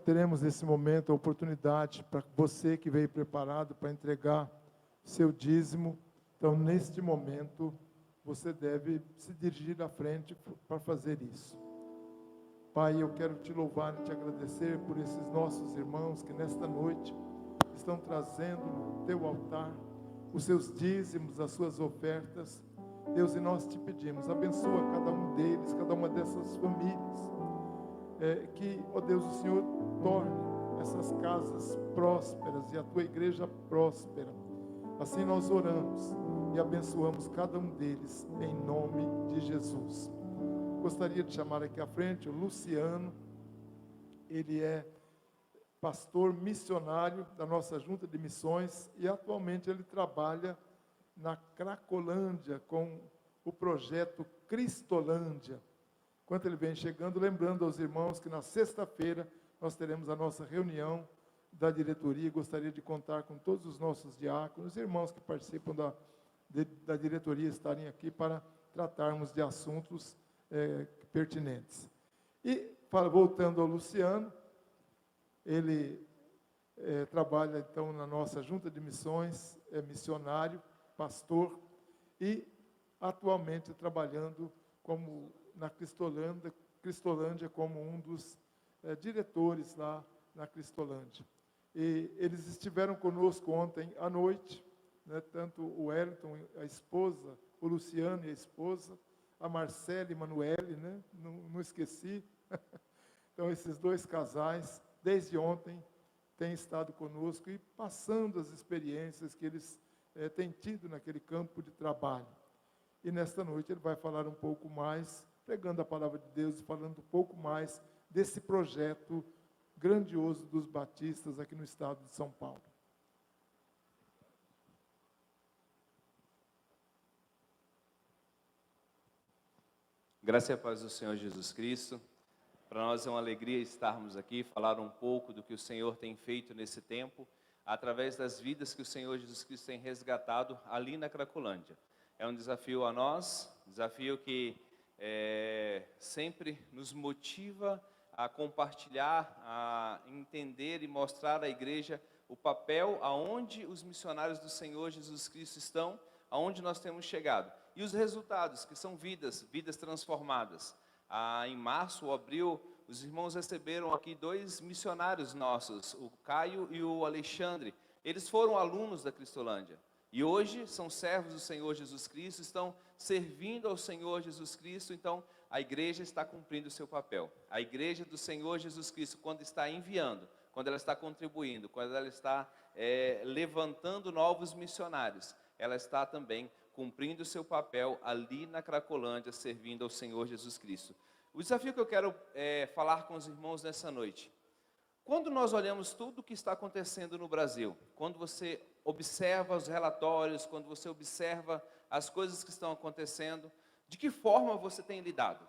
Teremos nesse momento a oportunidade para você que veio preparado para entregar seu dízimo. Então, neste momento, você deve se dirigir à frente para fazer isso. Pai, eu quero te louvar e te agradecer por esses nossos irmãos que nesta noite estão trazendo no teu altar os seus dízimos, as suas ofertas. Deus, e nós te pedimos, abençoa cada um deles, cada uma dessas famílias. Que, ó Deus, o Senhor torne essas casas prósperas e a tua igreja próspera. Assim nós oramos e abençoamos cada um deles, em nome de Jesus. Gostaria de chamar aqui à frente o Luciano. Ele é pastor missionário da nossa junta de missões e atualmente ele trabalha na Cracolândia com o projeto Cristolândia. Enquanto ele vem chegando, lembrando aos irmãos que na sexta-feira nós teremos a nossa reunião da diretoria. Gostaria de contar com todos os nossos diáconos, irmãos que participam da diretoria estarem aqui para tratarmos de assuntos pertinentes. E, voltando ao Luciano, ele trabalha então na nossa junta de missões, é missionário, pastor, e atualmente trabalhando na Cristolândia como um dos diretores lá na Cristolândia. E eles estiveram conosco ontem à noite, né, tanto o Wellington, a esposa, o Luciano e a esposa, a Marcela e Manuele, né, não esqueci. Então, esses dois casais, desde ontem, têm estado conosco e passando as experiências que eles têm tido naquele campo de trabalho. E nesta noite ele vai falar um pouco mais, pregando a palavra de Deus e falando um pouco mais desse projeto grandioso dos batistas aqui no estado de São Paulo. Graça e a paz do Senhor Jesus Cristo. Para nós é uma alegria estarmos aqui, falar um pouco do que o Senhor tem feito nesse tempo, através das vidas que o Senhor Jesus Cristo tem resgatado ali na Cracolândia. É um desafio a nós, desafio que sempre nos motiva a compartilhar, a entender e mostrar à igreja o papel aonde os missionários do Senhor Jesus Cristo estão, aonde nós temos chegado. E os resultados, que são vidas transformadas. Em março ou abril, os irmãos receberam aqui 2 missionários nossos, o Caio e o Alexandre. Eles foram alunos da Cristolândia. E hoje são servos do Senhor Jesus Cristo, estão servindo ao Senhor Jesus Cristo. Então, a igreja está cumprindo o seu papel. A igreja do Senhor Jesus Cristo, quando está enviando, quando ela está contribuindo, quando ela está levantando novos missionários, ela está também cumprindo o seu papel ali na Cracolândia, servindo ao Senhor Jesus Cristo. O desafio que eu quero falar com os irmãos nessa noite: quando nós olhamos tudo o que está acontecendo no Brasil, quando você observa os relatórios, quando você observa as coisas que estão acontecendo, de que forma você tem lidado?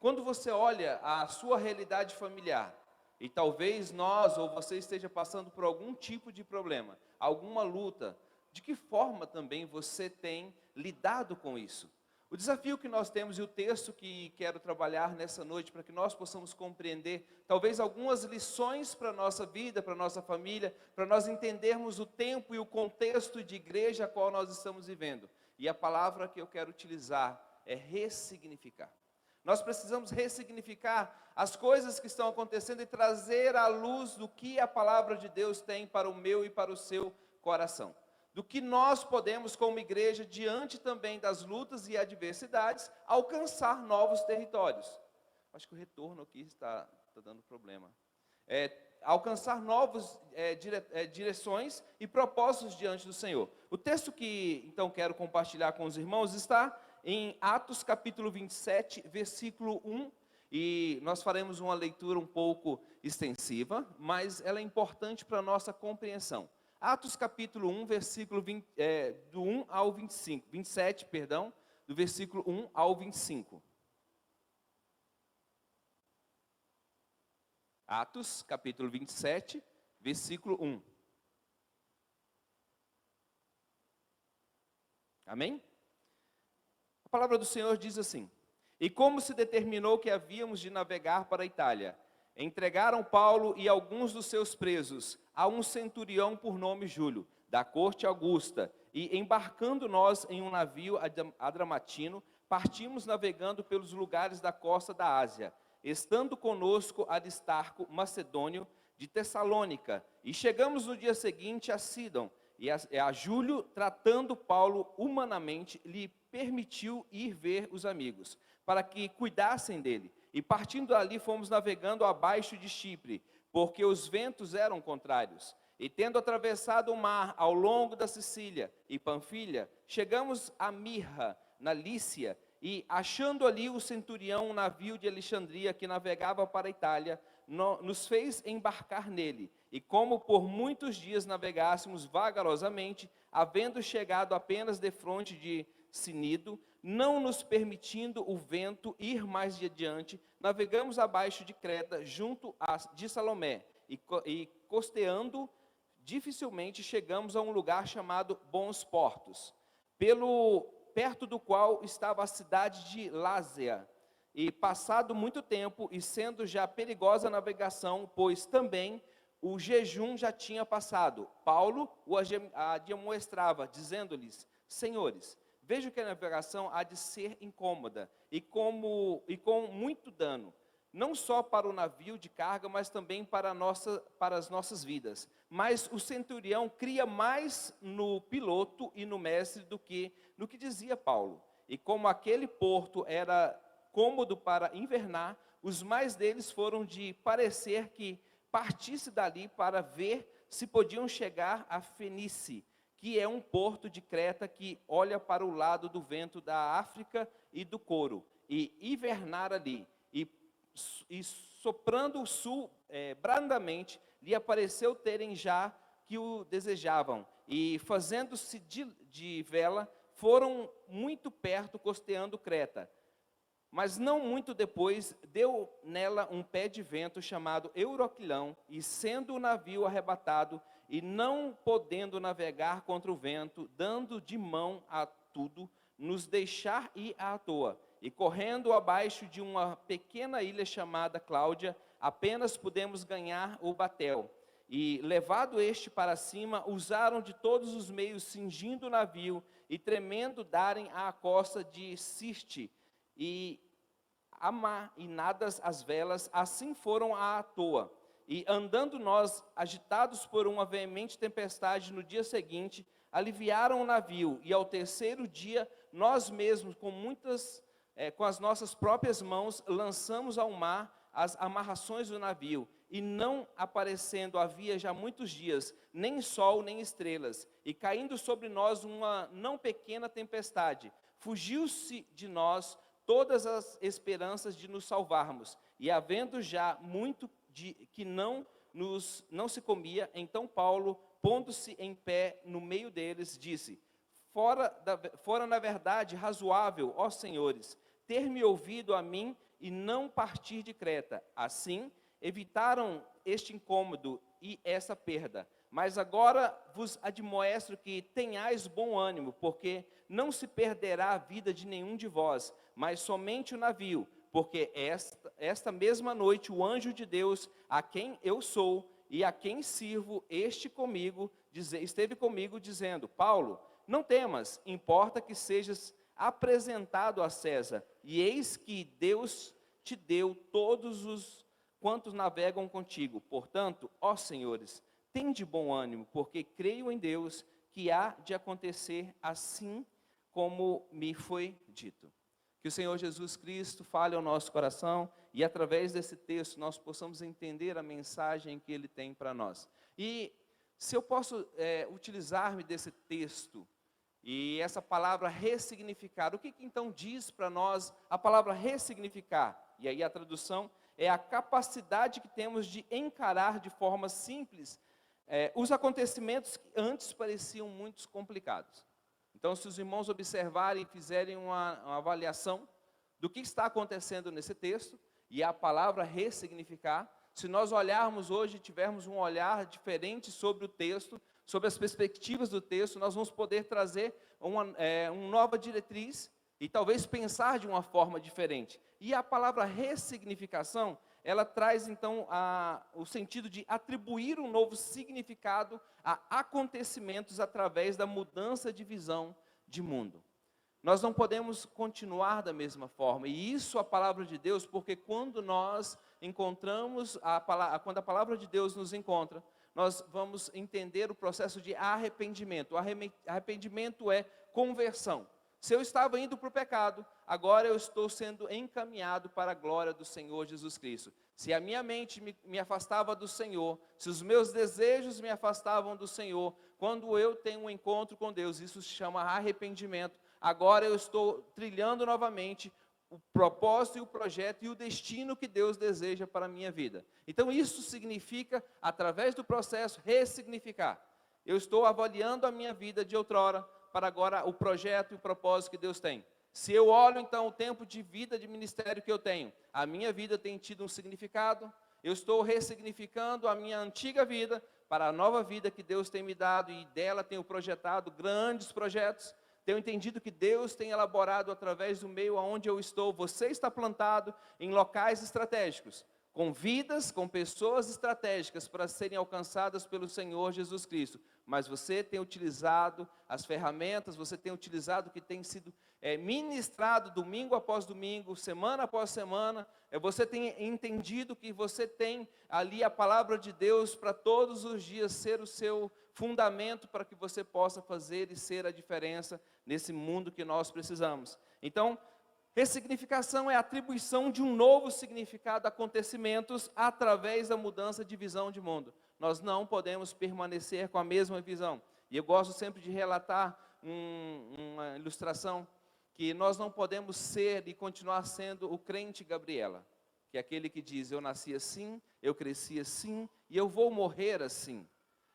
Quando você olha a sua realidade familiar, e talvez nós ou você esteja passando por algum tipo de problema, alguma luta, de que forma também você tem lidado com isso? O desafio que nós temos e o texto que quero trabalhar nessa noite, para que nós possamos compreender, talvez algumas lições para a nossa vida, para a nossa família, para nós entendermos o tempo e o contexto de igreja a qual nós estamos vivendo. E a palavra que eu quero utilizar é ressignificar. Nós precisamos ressignificar as coisas que estão acontecendo e trazer à luz do que a palavra de Deus tem para o meu e para o seu coração. Do que nós podemos, como igreja, diante também das lutas e adversidades, alcançar novos territórios. Acho que o retorno aqui está dando problema. Alcançar novas direções e propósitos diante do Senhor. O texto que, então, quero compartilhar com os irmãos está em Atos capítulo 27, versículo 1. E nós faremos uma leitura um pouco extensiva, mas ela é importante para a nossa compreensão. Atos capítulo 1, versículo do 1 ao 25, 27, perdão, do versículo 1 ao 25. Atos capítulo 27, versículo 1. Amém? A palavra do Senhor diz assim: E como se determinou que havíamos de navegar para a Itália, entregaram Paulo e alguns dos seus presos a um centurião por nome Júlio, da corte Augusta, e embarcando nós em um navio adramatino, partimos navegando pelos lugares da costa da Ásia, estando conosco Aristarco, macedônio, de Tessalônica, e chegamos no dia seguinte a Sidon, e a Júlio, tratando Paulo humanamente, lhe permitiu ir ver os amigos, para que cuidassem dele. E partindo dali fomos navegando abaixo de Chipre, porque os ventos eram contrários. E tendo atravessado o mar ao longo da Sicília e Panfilha, chegamos a Mirra, na Lícia, e achando ali o centurião, um navio de Alexandria que navegava para a Itália, nos fez embarcar nele. E como por muitos dias navegássemos vagarosamente, havendo chegado apenas defronte de Cnido, não nos permitindo o vento ir mais adiante, navegamos abaixo de Creta, junto de Salomé, e costeando, dificilmente chegamos a um lugar chamado Bons Portos, perto do qual estava a cidade de Lásia. E passado muito tempo, e sendo já perigosa a navegação, pois também o jejum já tinha passado, Paulo o admoestava, dizendo-lhes: Senhores, vejo que a navegação há de ser incômoda, e com muito dano, não só para o navio de carga, mas também para as nossas vidas. Mas o centurião cria mais no piloto e no mestre do que no que dizia Paulo. E como aquele porto era cômodo para invernar, os mais deles foram de parecer que partisse dali para ver se podiam chegar a Fenice, que é um porto de Creta que olha para o lado do vento da África e do Coro, e invernar ali. E soprando o sul brandamente, lhe apareceu terem já que o desejavam, e fazendo-se de vela, foram muito perto, costeando Creta. Mas não muito depois, deu nela um pé de vento chamado Euroquilão, e sendo o navio arrebatado, e não podendo navegar contra o vento, dando de mão a tudo, nos deixar ir à toa. E correndo abaixo de uma pequena ilha chamada Cláudia, apenas pudemos ganhar o batel. E levado este para cima, usaram de todos os meios, cingindo o navio, e tremendo darem à costa de Sirte, e amainadas as velas, assim foram à toa. E andando nós, agitados por uma veemente tempestade, no dia seguinte, aliviaram o navio, e ao terceiro dia, nós mesmos, com as nossas próprias mãos, lançamos ao mar as amarrações do navio, e não aparecendo havia já muitos dias, nem sol nem estrelas, e caindo sobre nós uma não pequena tempestade, fugiu-se de nós todas as esperanças de nos salvarmos, e havendo já muito que não se comia, então Paulo, pondo-se em pé no meio deles, disse: fora na verdade razoável, ó senhores, ter-me ouvido a mim e não partir de Creta. Assim, evitaram este incômodo e essa perda. Mas agora vos admoesto que tenhais bom ânimo, porque não se perderá a vida de nenhum de vós, mas somente o navio, porque esta mesma noite o anjo de Deus, a quem eu sou e a quem sirvo, esteve comigo dizendo: Paulo, não temas, importa que sejas apresentado a César, e eis que Deus te deu todos os quantos navegam contigo. Portanto, ó senhores, tende bom ânimo, porque creio em Deus que há de acontecer assim como me foi dito. Que o Senhor Jesus Cristo fale ao nosso coração, e através desse texto nós possamos entender a mensagem que Ele tem para nós. E se eu posso utilizar-me desse texto, e essa palavra ressignificar, o que então diz para nós a palavra ressignificar? E aí a tradução é a capacidade que temos de encarar de forma simples os acontecimentos que antes pareciam muito complicados. Então, se os irmãos observarem e fizerem uma avaliação do que está acontecendo nesse texto, e a palavra ressignificar, se nós olharmos hoje, tivermos um olhar diferente sobre o texto, sobre as perspectivas do texto, nós vamos poder trazer uma nova diretriz e talvez pensar de uma forma diferente. E a palavra ressignificação ela traz então o sentido de atribuir um novo significado a acontecimentos através da mudança de visão de mundo. Nós não podemos continuar da mesma forma, e isso a palavra de Deus, porque quando nós encontramos, quando a palavra de Deus nos encontra, nós vamos entender o processo de arrependimento. O arrependimento é conversão. Se eu estava indo para o pecado, agora eu estou sendo encaminhado para a glória do Senhor Jesus Cristo. Se a minha mente me afastava do Senhor, se os meus desejos me afastavam do Senhor, quando eu tenho um encontro com Deus, isso se chama arrependimento. Agora eu estou trilhando novamente o propósito e o projeto e o destino que Deus deseja para a minha vida. Então isso significa, através do processo, ressignificar. Eu estou avaliando a minha vida de outrora, para agora o projeto e o propósito que Deus tem. Se eu olho então o tempo de vida, de ministério que eu tenho, a minha vida tem tido um significado, eu estou ressignificando a minha antiga vida para a nova vida que Deus tem me dado, e dela tenho projetado grandes projetos. Tenho entendido que Deus tem elaborado através do meio onde eu estou. Você está plantado em locais estratégicos, com vidas, com pessoas estratégicas para serem alcançadas pelo Senhor Jesus Cristo. Mas você tem utilizado as ferramentas, você tem utilizado o que tem sido ministrado domingo após domingo, semana após semana. Você tem entendido que você tem ali a palavra de Deus para todos os dias ser o seu fundamento para que você possa fazer e ser a diferença nesse mundo que nós precisamos. Então, ressignificação é a atribuição de um novo significado a acontecimentos através da mudança de visão de mundo. Nós não podemos permanecer com a mesma visão. E eu gosto sempre de relatar uma ilustração, que nós não podemos ser e continuar sendo o crente Gabriela, que é aquele que diz: eu nasci assim, eu cresci assim e eu vou morrer assim.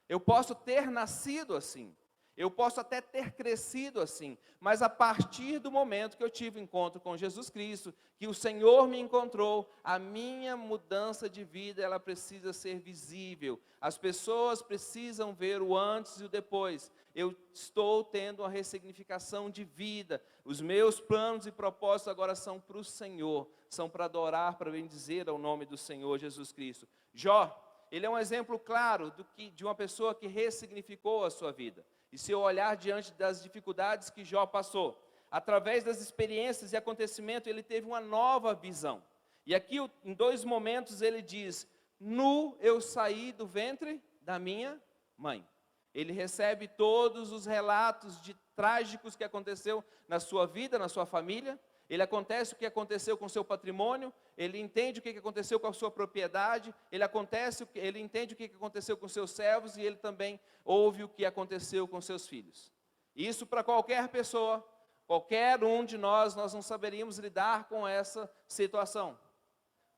Eu posso ter nascido assim, eu posso até ter crescido assim, mas a partir do momento que eu tive encontro com Jesus Cristo, que o Senhor me encontrou, a minha mudança de vida, ela precisa ser visível. As pessoas precisam ver o antes e o depois. Eu estou tendo uma ressignificação de vida. Os meus planos e propósitos agora são para o Senhor, são para adorar, para bendizer ao nome do Senhor Jesus Cristo. Jó, ele é um exemplo claro de uma pessoa que ressignificou a sua vida. E se eu olhar diante das dificuldades que Jó passou, através das experiências e acontecimentos, ele teve uma nova visão. E aqui, em 2 momentos, ele diz: nu eu saí do ventre da minha mãe. Ele recebe todos os relatos trágicos que aconteceu na sua vida, na sua família. Ele acontece o que aconteceu com o seu patrimônio, ele entende o que aconteceu com a sua propriedade, ele entende o que aconteceu com seus servos, e ele também ouve o que aconteceu com seus filhos. Isso para qualquer pessoa, qualquer um de nós não saberíamos lidar com essa situação.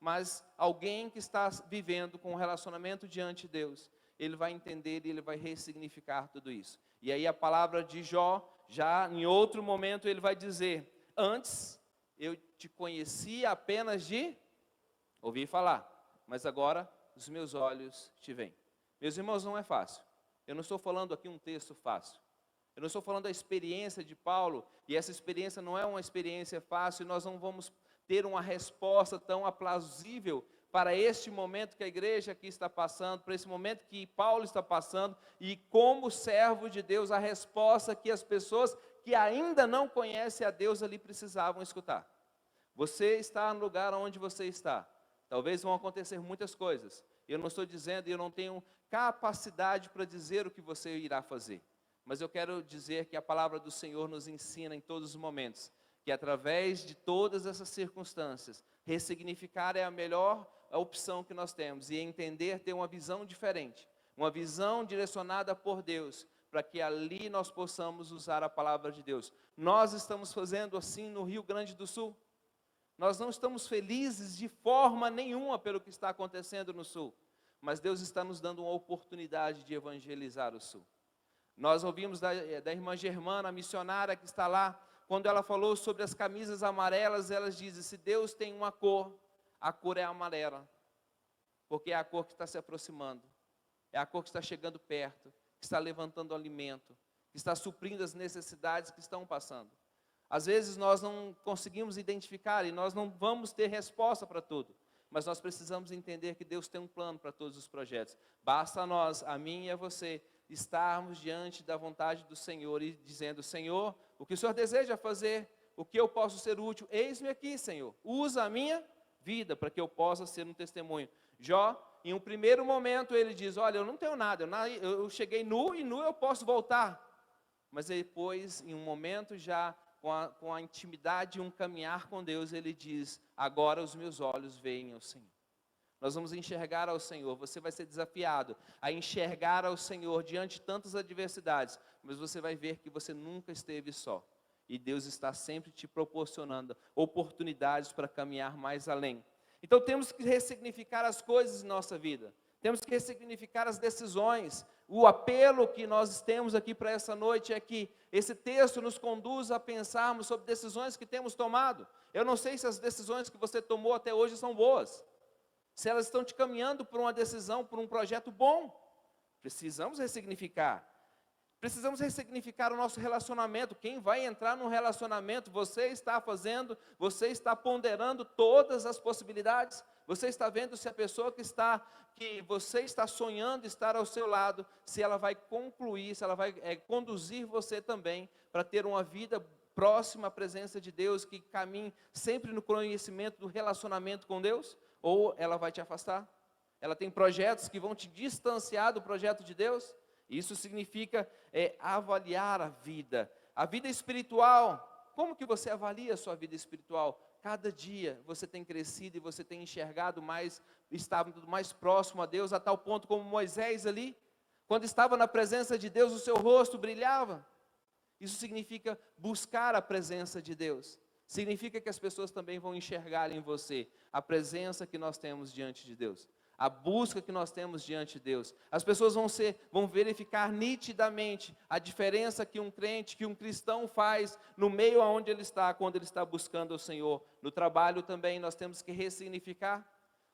Mas alguém que está vivendo com um relacionamento diante de Deus, ele vai entender e ele vai ressignificar tudo isso. E aí a palavra de Jó, já em outro momento, ele vai dizer: antes eu te conhecia apenas de ouvir falar, mas agora os meus olhos te veem. Meus irmãos, não é fácil. Eu não estou falando aqui um texto fácil. Eu não estou falando da experiência de Paulo, e essa experiência não é uma experiência fácil, e nós não vamos ter uma resposta tão aplausível para este momento que a igreja aqui está passando, para esse momento que Paulo está passando, e como servo de Deus, a resposta que as pessoas que ainda não conhecem a Deus ali precisavam escutar. Você está no lugar onde você está. Talvez vão acontecer muitas coisas. Eu não estou dizendo, eu não tenho capacidade para dizer o que você irá fazer. Mas eu quero dizer que a palavra do Senhor nos ensina em todos os momentos, que através de todas essas circunstâncias, ressignificar é a melhor opção que nós temos, e entender, ter uma visão diferente, uma visão direcionada por Deus, para que ali nós possamos usar a palavra de Deus. Nós estamos fazendo assim no Rio Grande do Sul. Nós não estamos felizes de forma nenhuma pelo que está acontecendo no Sul, mas Deus está nos dando uma oportunidade de evangelizar o Sul. Nós ouvimos da irmã Germana, a missionária que está lá, quando ela falou sobre as camisas amarelas, ela diz: se Deus tem uma cor, a cor é amarela, porque é a cor que está se aproximando, é a cor que está chegando perto, que está levantando alimento, que está suprindo as necessidades que estão passando. Às vezes nós não conseguimos identificar e nós não vamos ter resposta para tudo, mas nós precisamos entender que Deus tem um plano para todos os projetos. Basta a nós, a mim e a você, estarmos diante da vontade do Senhor e dizendo: Senhor, o que o Senhor deseja fazer, o que eu posso ser útil, eis-me aqui, Senhor, usa a minha vida para que eu possa ser um testemunho. Jó, em um primeiro momento, ele diz: olha, eu não tenho nada, eu cheguei nu e nu eu posso voltar. Mas depois, em um momento já, com a intimidade e um caminhar com Deus, ele diz: agora os meus olhos veem ao Senhor. Nós vamos enxergar ao Senhor. Você vai ser desafiado a enxergar ao Senhor diante de tantas adversidades, mas você vai ver que você nunca esteve só. E Deus está sempre te proporcionando oportunidades para caminhar mais além. Então temos que ressignificar as coisas em nossa vida. Temos que ressignificar as decisões. O apelo que nós temos aqui para essa noite é que esse texto nos conduz a pensarmos sobre decisões que temos tomado. Eu não sei se as decisões que você tomou até hoje são boas. Se elas estão te caminhando por uma decisão, por um projeto bom. Precisamos ressignificar. Precisamos ressignificar o nosso relacionamento. Quem vai entrar num relacionamento, você está você está ponderando todas as possibilidades. Você está vendo se a pessoa que você está sonhando estar ao seu lado, se ela vai concluir, se ela vai conduzir você também para ter uma vida próxima à presença de Deus, que caminhe sempre no conhecimento do relacionamento com Deus, ou ela vai te afastar? Ela tem projetos que vão te distanciar do projeto de Deus? Isso significa avaliar a vida espiritual. Como que você avalia a sua vida espiritual? Cada dia você tem crescido e você tem enxergado mais, estado mais próximo a Deus, a tal ponto como Moisés ali, quando estava na presença de Deus, o seu rosto brilhava. Isso significa buscar a presença de Deus. Significa que as pessoas também vão enxergar em você a presença que nós temos diante de Deus. A busca que nós temos diante de Deus. As pessoas vão verificar nitidamente a diferença que um crente, que um cristão faz no meio aonde ele está, quando ele está buscando o Senhor. No trabalho também nós temos que ressignificar,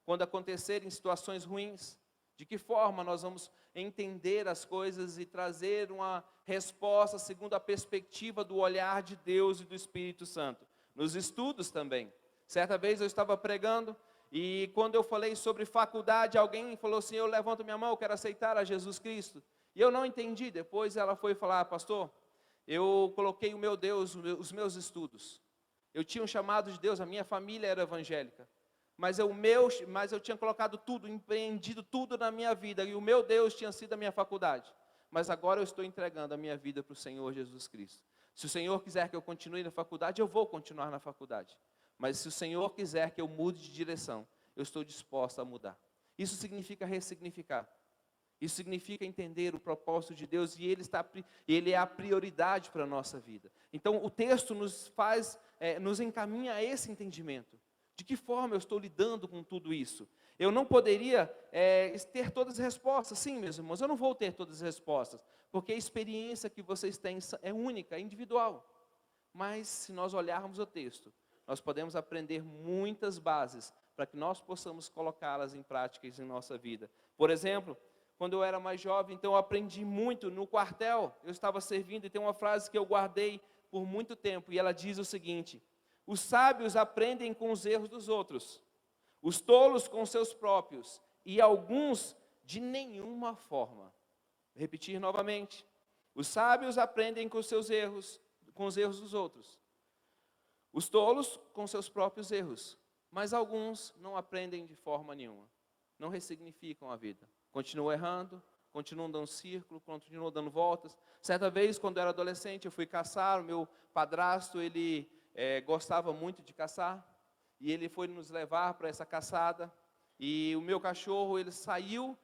quando acontecerem situações ruins, de que forma nós vamos entender as coisas e trazer uma resposta segundo a perspectiva do olhar de Deus e do Espírito Santo. Nos estudos também. Certa vez eu estava pregando, e quando eu falei sobre faculdade, alguém falou assim: eu levanto minha mão, eu quero aceitar a Jesus Cristo. E eu não entendi. Depois ela foi falar: pastor, eu coloquei o meu Deus, os meus estudos. Eu tinha um chamado de Deus, a minha família era evangélica. Mas eu tinha colocado tudo, empreendido tudo na minha vida. E o meu Deus tinha sido a minha faculdade. Mas agora eu estou entregando a minha vida para o Senhor Jesus Cristo. Se o Senhor quiser que eu continue na faculdade, eu vou continuar na faculdade. Mas se o Senhor quiser que eu mude de direção, eu estou disposto a mudar. Isso significa ressignificar. Isso significa entender o propósito de Deus e Ele é a prioridade para a nossa vida. Então o texto nos encaminha a esse entendimento. De que forma eu estou lidando com tudo isso? Eu não poderia ter todas as respostas. Sim, meus irmãos, eu não vou ter todas as respostas. Porque a experiência que vocês têm é única, é individual. Mas se nós olharmos o texto, nós podemos aprender muitas bases para que nós possamos colocá-las em práticas em nossa vida. Por exemplo, quando eu era mais jovem, então eu aprendi muito no quartel. Eu estava servindo e tem uma frase que eu guardei por muito tempo. E ela diz o seguinte: os sábios aprendem com os erros dos outros, os tolos com os seus próprios, e alguns de nenhuma forma. Vou repetir novamente. Os sábios aprendem com os seus erros, com os erros dos outros. Os tolos com seus próprios erros, mas alguns não aprendem de forma nenhuma, não ressignificam a vida, continuam errando, continuam dando círculo, continuam dando voltas. Certa vez, quando eu era adolescente, eu fui caçar, o meu padrasto, ele gostava muito de caçar, e ele foi nos levar para essa caçada, e o meu cachorro, ele saiu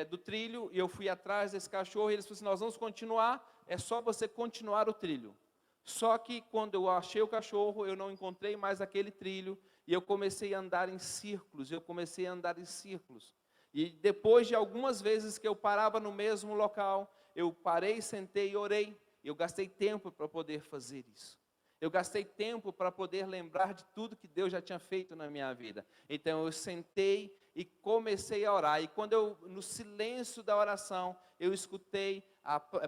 do trilho, e eu fui atrás desse cachorro, e eles falaram assim: nós vamos continuar, é só você continuar o trilho. Só que quando eu achei o cachorro, eu não encontrei mais aquele trilho, e eu comecei a andar em círculos, E depois de algumas vezes que eu parava no mesmo local, eu parei, sentei e orei. Eu gastei tempo para poder fazer isso. Eu gastei tempo para poder lembrar de tudo que Deus já tinha feito na minha vida. Então eu sentei e comecei a orar. E quando no silêncio da oração, eu escutei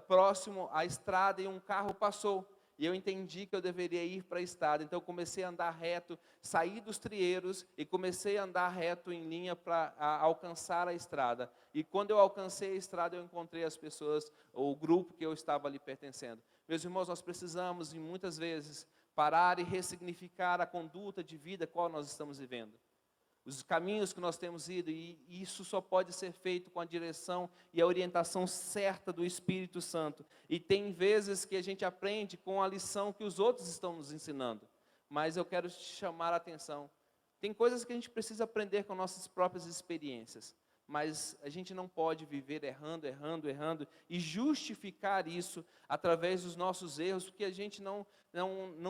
próximo à estrada e um carro passou. e eu entendi que eu deveria ir para a estrada. Então eu comecei a andar reto, saí dos trieiros e comecei a andar reto em linha para alcançar a estrada. E quando eu alcancei a estrada, eu encontrei as pessoas, ou o grupo que eu estava ali pertencendo. Meus irmãos, nós precisamos, e muitas vezes, parar e ressignificar a conduta de vida qual nós estamos vivendo. Os caminhos que nós temos ido, e isso só pode ser feito com a direção e a orientação certa do Espírito Santo. E tem vezes que a gente aprende com a lição que os outros estão nos ensinando. Mas eu quero te chamar a atenção. Tem coisas que a gente precisa aprender com nossas próprias experiências. Mas a gente não pode viver errando e justificar isso através dos nossos erros, porque a gente não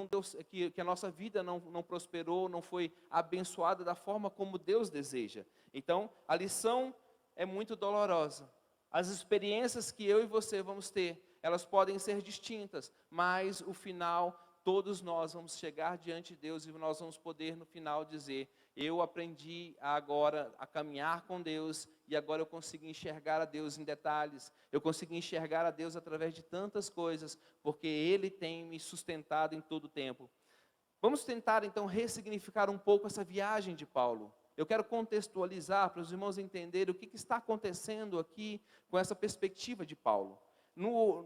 deu, que a nossa vida não prosperou, não foi abençoada da forma como Deus deseja. Então, a lição é muito dolorosa. As experiências que eu e você vamos ter, elas podem ser distintas, mas o final, todos nós vamos chegar diante de Deus e nós vamos poder no final dizer: eu aprendi agora a caminhar com Deus e agora eu consigo enxergar a Deus em detalhes. Eu consigo enxergar a Deus através de tantas coisas, porque Ele tem me sustentado em todo o tempo. Vamos tentar então ressignificar um pouco essa viagem de Paulo. Eu quero contextualizar para os irmãos entenderem o que está acontecendo aqui com essa perspectiva de Paulo.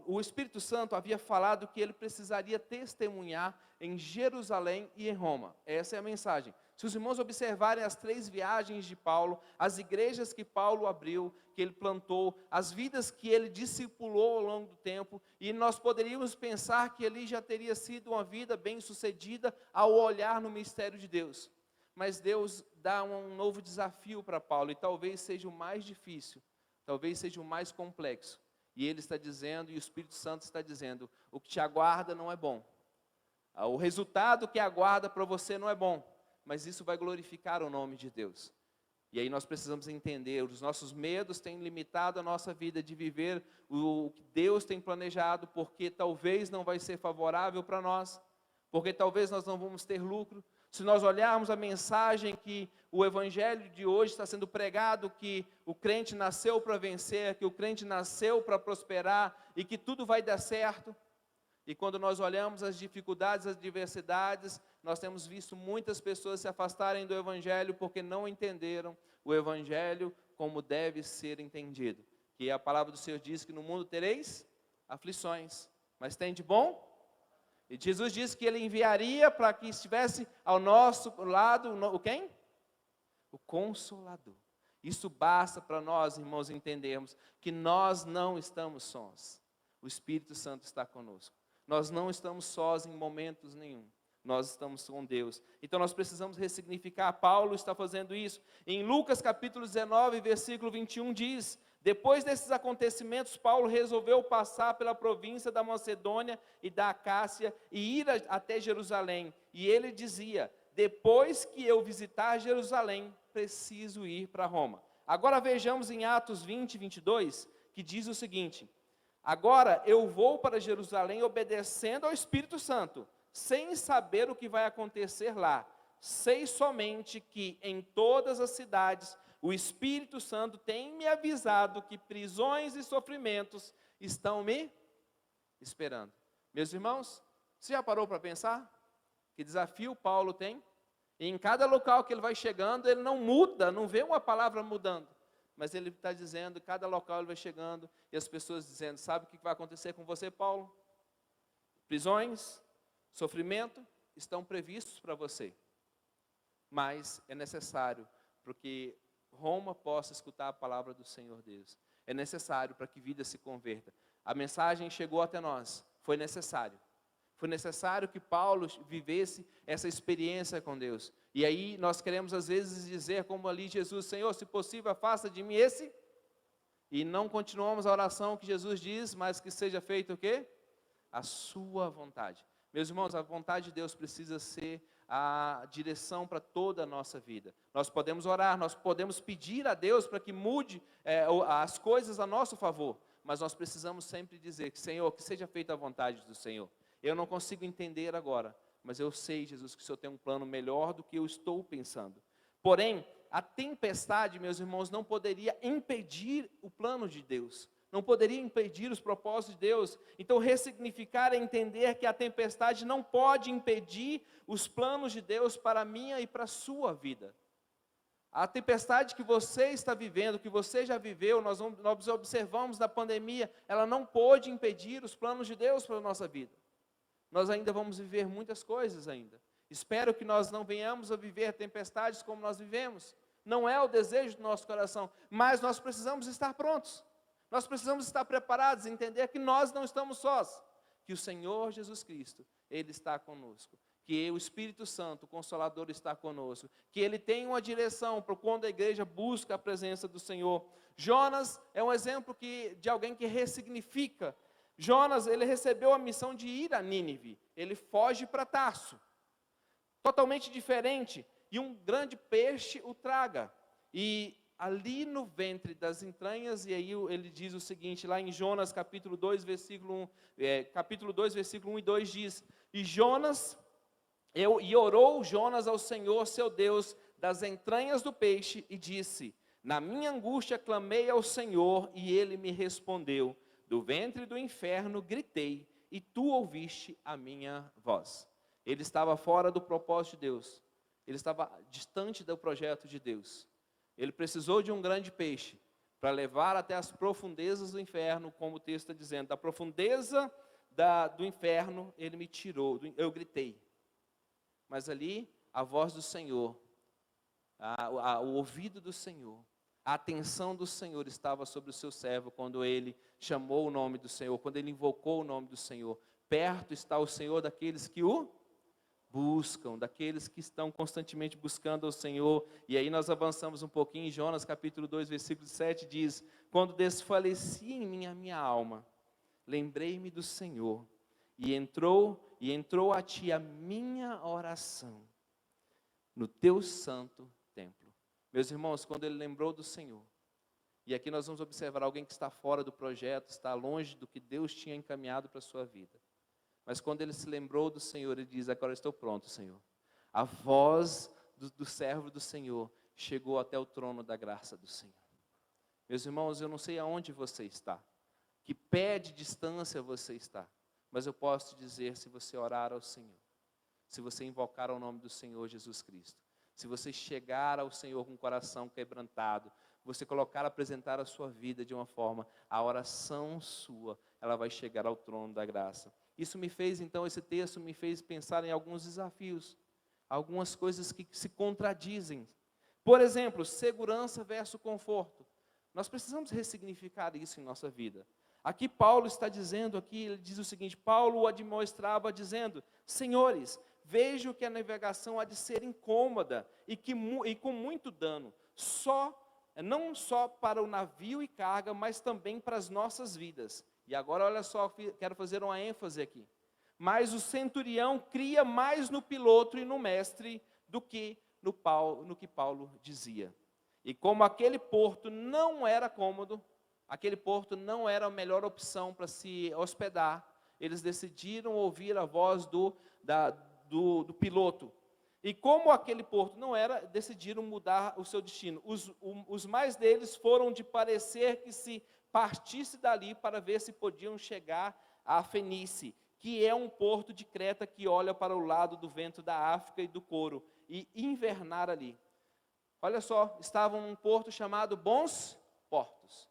O Espírito Santo havia falado que ele precisaria testemunhar em Jerusalém e em Roma. Essa é a mensagem. Se os irmãos observarem as 3 viagens de Paulo, as igrejas que Paulo abriu, que ele plantou, as vidas que ele discipulou ao longo do tempo, e nós poderíamos pensar que ele já teria sido uma vida bem-sucedida ao olhar no mistério de Deus. Mas Deus dá um novo desafio para Paulo, e talvez seja o mais difícil, talvez seja o mais complexo. E ele está dizendo, e o Espírito Santo está dizendo: o que te aguarda não é bom. O resultado que aguarda para você não é bom, mas isso vai glorificar o nome de Deus. E aí nós precisamos entender, os nossos medos têm limitado a nossa vida de viver o que Deus tem planejado, porque talvez não vai ser favorável para nós, porque talvez nós não vamos ter lucro. Se nós olharmos a mensagem que o evangelho de hoje está sendo pregado, que o crente nasceu para vencer, que o crente nasceu para prosperar e que tudo vai dar certo. E quando nós olhamos as dificuldades, as adversidades, nós temos visto muitas pessoas se afastarem do evangelho porque não entenderam o evangelho como deve ser entendido. Que a palavra do Senhor diz que no mundo tereis aflições, mas tem de bom? E Jesus disse que Ele enviaria para que estivesse ao nosso lado, o quem? O Consolador. Isso basta para nós, irmãos, entendermos que nós não estamos sós. O Espírito Santo está conosco. Nós não estamos sós em momentos nenhum. Nós estamos com Deus. Então nós precisamos ressignificar. Paulo está fazendo isso. Em Lucas capítulo 19, versículo 21 diz: depois desses acontecimentos, Paulo resolveu passar pela província da Macedônia e da Acácia e ir até Jerusalém. E ele dizia: depois que eu visitar Jerusalém, preciso ir para Roma. Agora vejamos em Atos 20, 22, que diz o seguinte: agora eu vou para Jerusalém obedecendo ao Espírito Santo, sem saber o que vai acontecer lá. Sei somente que em todas as cidades o Espírito Santo tem me avisado que prisões e sofrimentos estão me esperando. Meus irmãos, você já parou para pensar? Que desafio Paulo tem? E em cada local que ele vai chegando, ele não muda, não vê uma palavra mudando. Mas ele está dizendo, cada local ele vai chegando, e as pessoas dizendo: sabe o que vai acontecer com você, Paulo? Prisões, sofrimento estão previstos para você. Mas é necessário, porque Roma possa escutar a palavra do Senhor Deus. É necessário para que vida se converta. A mensagem chegou até nós, foi necessário. Foi necessário que Paulo vivesse essa experiência com Deus. E aí nós queremos às vezes dizer, como ali Jesus: Senhor, se possível, afasta de mim esse. E não continuamos a oração que Jesus diz, mas que seja feito o quê? A sua vontade. Meus irmãos, a vontade de Deus precisa ser a direção para toda a nossa vida. Nós podemos orar, nós podemos pedir a Deus para que mude as coisas a nosso favor, mas nós precisamos sempre dizer que, Senhor, que seja feita a vontade do Senhor. Eu não consigo entender agora, mas eu sei, Jesus, que o Senhor tem um plano melhor do que eu estou pensando. Porém, a tempestade, meus irmãos, não poderia impedir o plano de Deus, não poderia impedir os propósitos de Deus. Então, ressignificar é entender que a tempestade não pode impedir os planos de Deus para a minha e para a sua vida. A tempestade que você está vivendo, que você já viveu, nós observamos na pandemia, ela não pôde impedir os planos de Deus para a nossa vida. Nós ainda vamos viver muitas coisas ainda. Espero que nós não venhamos a viver tempestades como nós vivemos. Não é o desejo do nosso coração, mas nós precisamos estar prontos. Nós precisamos estar preparados, entender que nós não estamos sós, que o Senhor Jesus Cristo, Ele está conosco, que o Espírito Santo, o Consolador, está conosco, que Ele tem uma direção para quando a igreja busca a presença do Senhor. Jonas é um exemplo de alguém que ressignifica. Jonas, ele recebeu a missão de ir a Nínive, ele foge para Tarso, totalmente diferente, e um grande peixe o traga, e ali no ventre das entranhas, e aí ele diz o seguinte, lá em Jonas capítulo 2, versículo 1 e 2 diz, e orou Jonas ao Senhor seu Deus das entranhas do peixe, e disse, na minha angústia clamei ao Senhor, e ele me respondeu, do ventre do inferno gritei, e tu ouviste a minha voz. Ele estava fora do propósito de Deus, ele estava distante do projeto de Deus. Ele precisou de um grande peixe para levar até as profundezas do inferno, como o texto está dizendo. Da profundeza do inferno, ele me tirou, eu gritei. Mas ali, a voz do Senhor, o ouvido do Senhor, a atenção do Senhor estava sobre o seu servo, quando ele chamou o nome do Senhor, quando ele invocou o nome do Senhor. Perto está o Senhor daqueles que o buscam, daqueles que estão constantemente buscando ao Senhor. E aí nós avançamos um pouquinho, em Jonas capítulo 2, versículo 7 diz, quando desfaleci em minha alma, lembrei-me do Senhor, e entrou a ti a minha oração, no teu santo templo. Meus irmãos, quando ele lembrou do Senhor, e aqui nós vamos observar alguém que está fora do projeto, está longe do que Deus tinha encaminhado para a sua vida. Mas quando ele se lembrou do Senhor, ele diz, agora estou pronto, Senhor. A voz do servo do Senhor chegou até o trono da graça do Senhor. Meus irmãos, eu não sei aonde você está, que pé de distância você está, mas eu posso te dizer, se você orar ao Senhor, se você invocar o nome do Senhor Jesus Cristo, se você chegar ao Senhor com o coração quebrantado, você apresentar a sua vida de uma forma, a oração sua, ela vai chegar ao trono da graça. Isso me fez, então, esse texto me fez pensar em alguns desafios, algumas coisas que se contradizem. Por exemplo, segurança versus conforto. Nós precisamos ressignificar isso em nossa vida. Aqui Paulo está dizendo, ele diz o seguinte, Paulo o admoestava dizendo, senhores, vejo que a navegação há de ser incômoda e com muito dano, não só para o navio e carga, mas também para as nossas vidas. E agora olha só, quero fazer uma ênfase aqui. Mas o centurião cria mais no piloto e no mestre do que no que Paulo dizia. E como aquele porto não era cômodo, aquele porto não era a melhor opção para se hospedar, eles decidiram ouvir a voz do piloto. E como aquele porto não era, decidiram mudar o seu destino. Os mais deles foram de parecer que se partisse dali para ver se podiam chegar a Fenice, que é um porto de Creta que olha para o lado do vento da África e do Coro, e invernar ali. Olha só, estavam num porto chamado Bons Portos.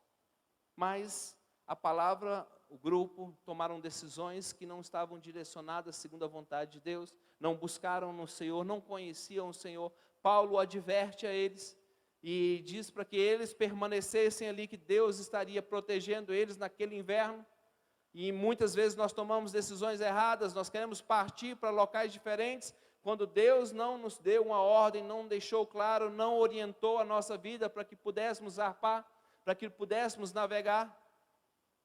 Mas a palavra, o grupo, tomaram decisões que não estavam direcionadas segundo a vontade de Deus, não buscaram no Senhor, não conheciam o Senhor. Paulo adverte a eles e diz para que eles permanecessem ali, que Deus estaria protegendo eles naquele inverno. E muitas vezes nós tomamos decisões erradas, nós queremos partir para locais diferentes, quando Deus não nos deu uma ordem, não deixou claro, não orientou a nossa vida para que pudéssemos zarpar, para que pudéssemos navegar.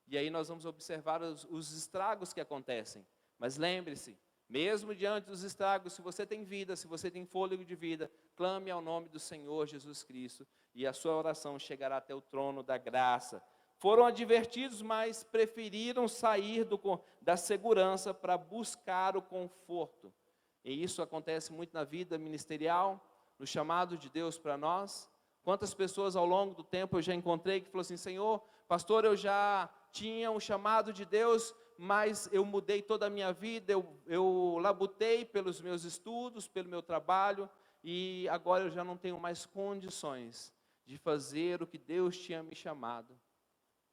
E aí nós vamos observar os estragos que acontecem. Mas lembre-se, mesmo diante dos estragos, se você tem vida, se você tem fôlego de vida, clame ao nome do Senhor Jesus Cristo, e a sua oração chegará até o trono da graça. Foram advertidos, mas preferiram sair da segurança para buscar o conforto. E isso acontece muito na vida ministerial, no chamado de Deus para nós. Quantas pessoas ao longo do tempo eu já encontrei que falou assim: Senhor, pastor, eu já tinha um chamado de Deus, mas eu mudei toda a minha vida, eu labutei pelos meus estudos, pelo meu trabalho, e agora eu já não tenho mais condições de fazer o que Deus tinha me chamado.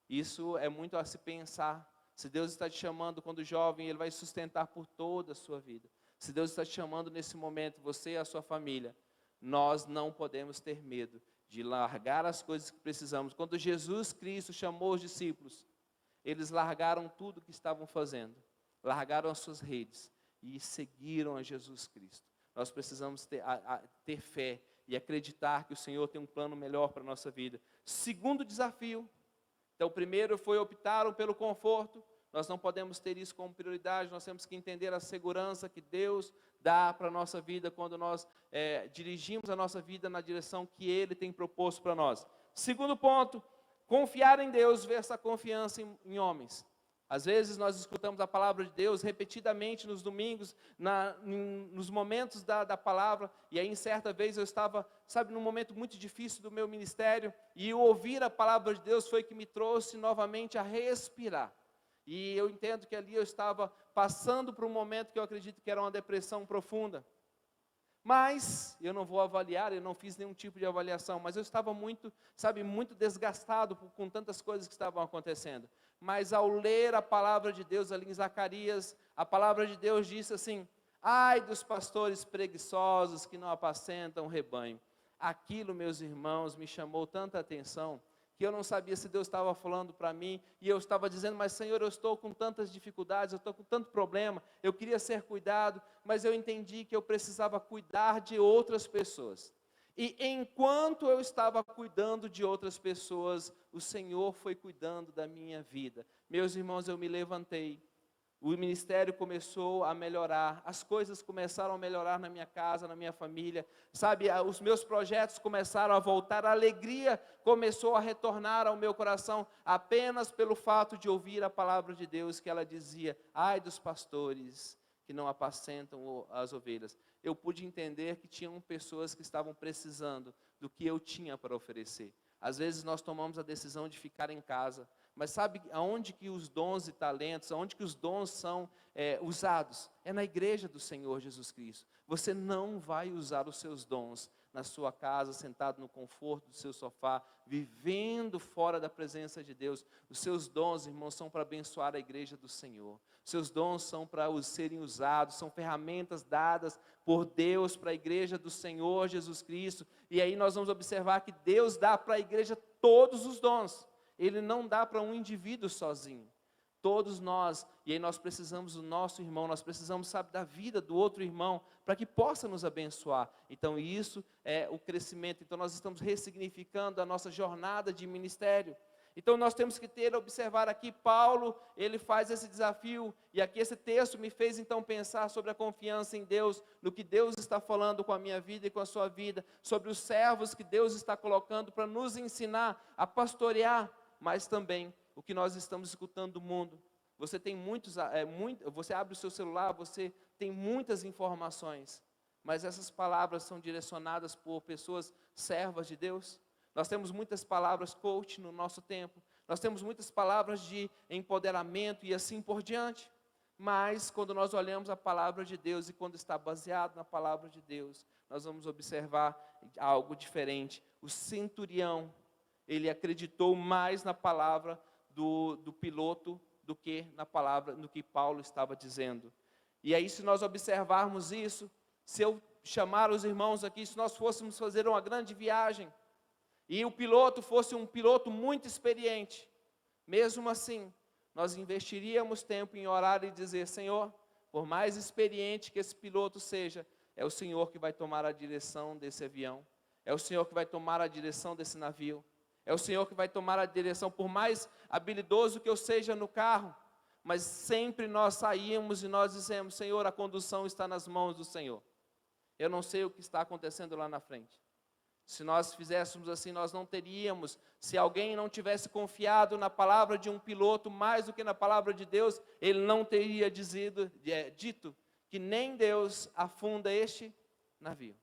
Isso é muito a se pensar. Se Deus está te chamando quando jovem, Ele vai sustentar por toda a sua vida. Se Deus está te chamando nesse momento, você e a sua família, nós não podemos ter medo de largar as coisas que precisamos. Quando Jesus Cristo chamou os discípulos, eles largaram tudo o que estavam fazendo, largaram as suas redes e seguiram a Jesus Cristo. Nós precisamos ter fé e acreditar que o Senhor tem um plano melhor para a nossa vida. Segundo desafio, então o primeiro foi optaram pelo conforto. Nós não podemos ter isso como prioridade, nós temos que entender a segurança que Deus dá para a nossa vida quando nós dirigimos a nossa vida na direção que Ele tem proposto para nós. Segundo ponto, confiar em Deus versus a confiança em homens. Às vezes nós escutamos a palavra de Deus repetidamente nos domingos, nos momentos da palavra, e aí em certa vez eu estava, num momento muito difícil do meu ministério, e o ouvir a palavra de Deus foi que me trouxe novamente a respirar. E eu entendo que ali eu estava passando por um momento que eu acredito que era uma depressão profunda. Mas, eu não vou avaliar, eu não fiz nenhum tipo de avaliação, mas eu estava muito desgastado com tantas coisas que estavam acontecendo. Mas ao ler a palavra de Deus ali em Zacarias, a palavra de Deus disse assim: ai dos pastores preguiçosos que não apacentam o rebanho. Aquilo, meus irmãos, me chamou tanta atenção, que eu não sabia se Deus estava falando para mim, e eu estava dizendo: mas Senhor, eu estou com tantas dificuldades, eu estou com tanto problema, eu queria ser cuidado, mas eu entendi que eu precisava cuidar de outras pessoas. E enquanto eu estava cuidando de outras pessoas, o Senhor foi cuidando da minha vida. Meus irmãos, eu me levantei, o ministério começou a melhorar, as coisas começaram a melhorar na minha casa, na minha família, os meus projetos começaram a voltar, a alegria começou a retornar ao meu coração, apenas pelo fato de ouvir a palavra de Deus, que ela dizia: ai dos pastores que não apacentam as ovelhas. Eu pude entender que tinham pessoas que estavam precisando do que eu tinha para oferecer. Às vezes nós tomamos a decisão de ficar em casa, mas sabe aonde que os dons e talentos, aonde que os dons são usados? É na igreja do Senhor Jesus Cristo. Você não vai usar os seus dons na sua casa, sentado no conforto do seu sofá, vivendo fora da presença de Deus. Os seus dons, irmãos, são para abençoar a igreja do Senhor. Os seus dons são para serem usados, são ferramentas dadas por Deus para a igreja do Senhor Jesus Cristo. E aí nós vamos observar que Deus dá para a igreja todos os dons. Ele não dá para um indivíduo sozinho. Todos nós, e aí nós precisamos do nosso irmão, nós precisamos, da vida do outro irmão, para que possa nos abençoar. Então isso é o crescimento. Então nós estamos ressignificando a nossa jornada de ministério. Então nós temos que observar aqui, Paulo, ele faz esse desafio, e aqui esse texto me fez então pensar sobre a confiança em Deus, no que Deus está falando com a minha vida e com a sua vida, sobre os servos que Deus está colocando para nos ensinar a pastorear, mas também o que nós estamos escutando do mundo. Você tem você abre o seu celular, você tem muitas informações, mas essas palavras são direcionadas por pessoas servas de Deus. Nós temos muitas palavras coach no nosso tempo, nós temos muitas palavras de empoderamento e assim por diante, mas quando nós olhamos a palavra de Deus e quando está baseado na palavra de Deus, nós vamos observar algo diferente. O centurião, ele acreditou mais na palavra do piloto do que na palavra, no que Paulo estava dizendo. E aí, se nós observarmos isso, se eu chamar os irmãos aqui, se nós fôssemos fazer uma grande viagem, e o piloto fosse um piloto muito experiente, mesmo assim, nós investiríamos tempo em orar e dizer: Senhor, por mais experiente que esse piloto seja, é o Senhor que vai tomar a direção desse avião, é o Senhor que vai tomar a direção desse navio, é o Senhor que vai tomar a direção, por mais habilidoso que eu seja no carro, mas sempre nós saímos e nós dizemos: Senhor, a condução está nas mãos do Senhor. Eu não sei o que está acontecendo lá na frente. Se nós fizéssemos assim, nós não teríamos, se alguém não tivesse confiado na palavra de um piloto mais do que na palavra de Deus, ele não teria dito que nem Deus afunda este navio.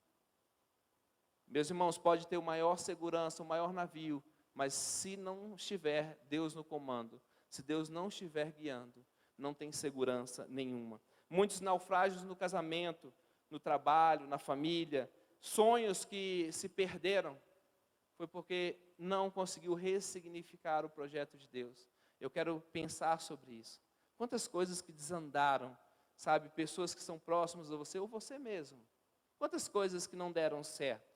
Meus irmãos, pode ter o maior segurança, o maior navio, mas se não estiver Deus no comando, se Deus não estiver guiando, não tem segurança nenhuma. Muitos naufrágios no casamento, no trabalho, na família, sonhos que se perderam, foi porque não conseguiu ressignificar o projeto de Deus. Eu quero pensar sobre isso. Quantas coisas que desandaram, sabe? Pessoas que são próximas a você, ou você mesmo. Quantas coisas que não deram certo.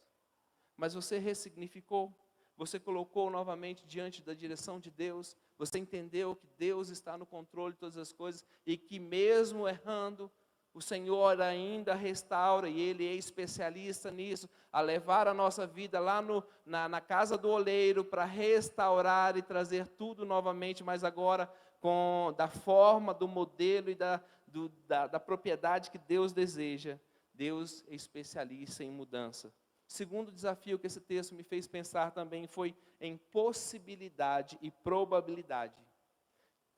Mas você ressignificou, você colocou novamente diante da direção de Deus, você entendeu que Deus está no controle de todas as coisas e que mesmo errando, o Senhor ainda restaura, e Ele é especialista nisso, a levar a nossa vida lá na casa do oleiro para restaurar e trazer tudo novamente, mas agora da forma, do modelo e da propriedade que Deus deseja. Deus é especialista em mudança. Segundo desafio que esse texto me fez pensar também foi em possibilidade e probabilidade.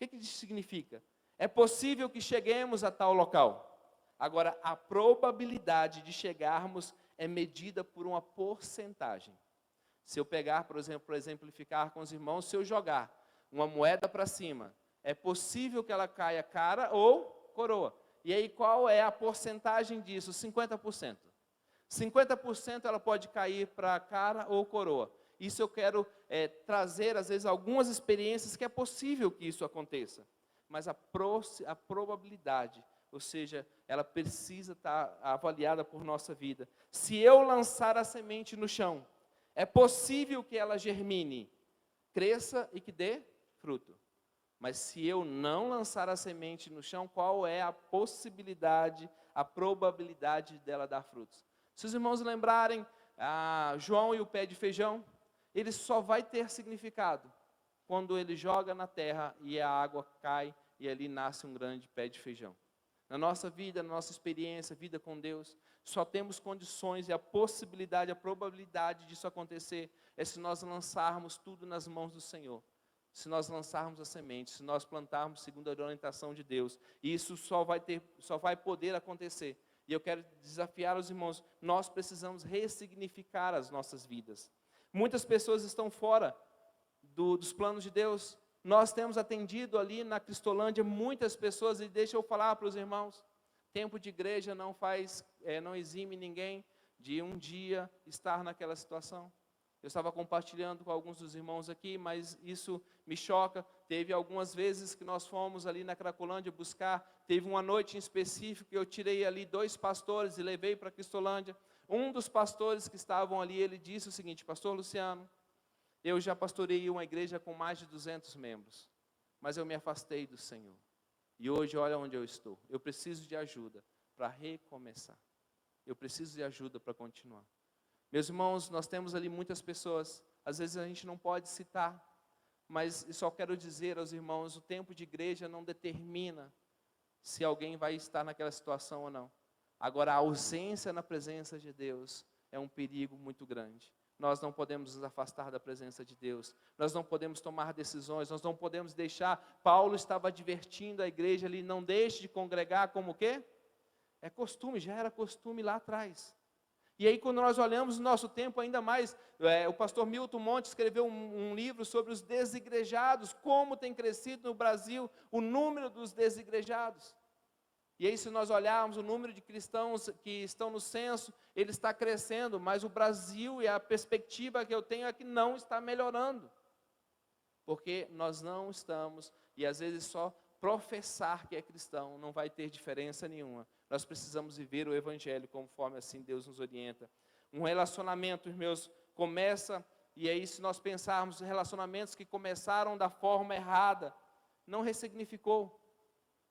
O que isso significa? É possível que cheguemos a tal local. Agora, a probabilidade de chegarmos é medida por uma porcentagem. Se eu pegar, por exemplo, para exemplificar com os irmãos, se eu jogar uma moeda para cima, é possível que ela caia cara ou coroa. E aí, qual é a porcentagem disso? 50%. 50% ela pode cair para cara ou coroa. Isso eu quero trazer, às vezes, algumas experiências que é possível que isso aconteça. Mas a probabilidade, ou seja, ela precisa estar avaliada por nossa vida. Se eu lançar a semente no chão, é possível que ela germine, cresça e que dê fruto. Mas se eu não lançar a semente no chão, qual é a possibilidade, a probabilidade dela dar frutos? Se os irmãos lembrarem, João e o pé de feijão, ele só vai ter significado quando ele joga na terra e a água cai e ali nasce um grande pé de feijão. Na nossa vida, na nossa experiência, vida com Deus, só temos condições e a possibilidade, a probabilidade disso acontecer é se nós lançarmos tudo nas mãos do Senhor. Se nós lançarmos a semente, se nós plantarmos segundo a orientação de Deus, e isso só vai poder acontecer. E eu quero desafiar os irmãos, nós precisamos ressignificar as nossas vidas. Muitas pessoas estão fora dos planos de Deus. Nós temos atendido ali na Cristolândia muitas pessoas, e deixa eu falar para os irmãos, tempo de igreja não exime ninguém de um dia estar naquela situação. Eu estava compartilhando com alguns dos irmãos aqui, mas isso me choca. Teve algumas vezes que nós fomos ali na Cracolândia buscar, teve uma noite em específico que eu tirei ali 2 pastores e levei para a Cristolândia. Um dos pastores que estavam ali, ele disse o seguinte: Pastor Luciano, eu já pastorei uma igreja com mais de 200 membros, mas eu me afastei do Senhor. E hoje, olha onde eu estou. Eu preciso de ajuda para recomeçar. Eu preciso de ajuda para continuar. Meus irmãos, nós temos ali muitas pessoas, às vezes a gente não pode citar, mas eu só quero dizer aos irmãos, o tempo de igreja não determina se alguém vai estar naquela situação ou não. Agora, a ausência na presença de Deus é um perigo muito grande. Nós não podemos nos afastar da presença de Deus, nós não podemos tomar decisões, nós não podemos deixar. Paulo estava advertindo a igreja ali, não deixe de congregar como o quê? É costume, já era costume lá atrás. E aí, quando nós olhamos o nosso tempo ainda mais, o pastor Milton Monte escreveu um livro sobre os desigrejados, como tem crescido no Brasil o número dos desigrejados. E aí, se nós olharmos o número de cristãos que estão no censo, ele está crescendo, mas o Brasil, e a perspectiva que eu tenho é que não está melhorando. Porque nós não estamos, e às vezes só professar que é cristão não vai ter diferença nenhuma. Nós precisamos viver o Evangelho conforme assim Deus nos orienta. Um relacionamento, meus, começa, e aí se nós pensarmos em relacionamentos que começaram da forma errada, não ressignificou.